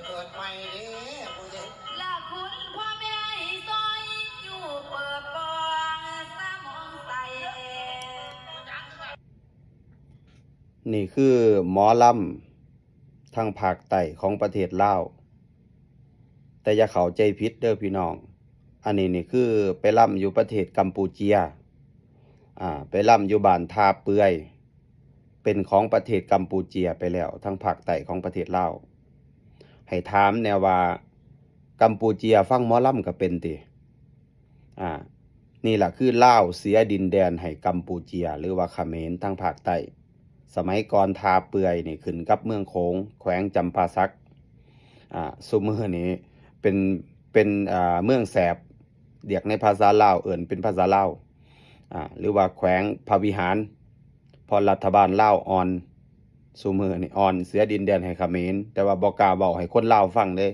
เปิดใหม่เด้ผู้ใหญ่ละคุณพ่อแม่ซอยอยู่เปิดกองสมองใสนี่คือหมอลำทางภาคใต้ของประเทศลาวแต่อย่าเข้าใจผิดเด้อพี่น้องอันนี้นี่คือไปลำอยู่ประเทศกัมพูเชียไปลำอยู่บ้านทาเปื่อยเป็นของประเทศกัมพูเชียไปแล้วทางภาคใต้ของประเทศลาวให้ถามแนวว่ากัมพูเชียฟังหมอลำก็เป็นตินี่แหละคือลาวเสียดินแดนให้กัมพูเชียหรือว่าเขมรทางภาคใต้สมัยก่อนทาเปื่อยนี่ขึ้นกับเมืองโขงแขวงจำปาสักซุมื้อนี้เป็นเมืองแสบเรียกในภาษาลาวเอิ้นเป็นภาษาลาวหรือว่าแขวงพระวิหารพอรัฐบาลลาวอ่อนซุมื้อนี้อ่อนเสียดินแดนให้เขมรแต่ว่าบ่กล้าเว้าให้คนลาวฟังเด้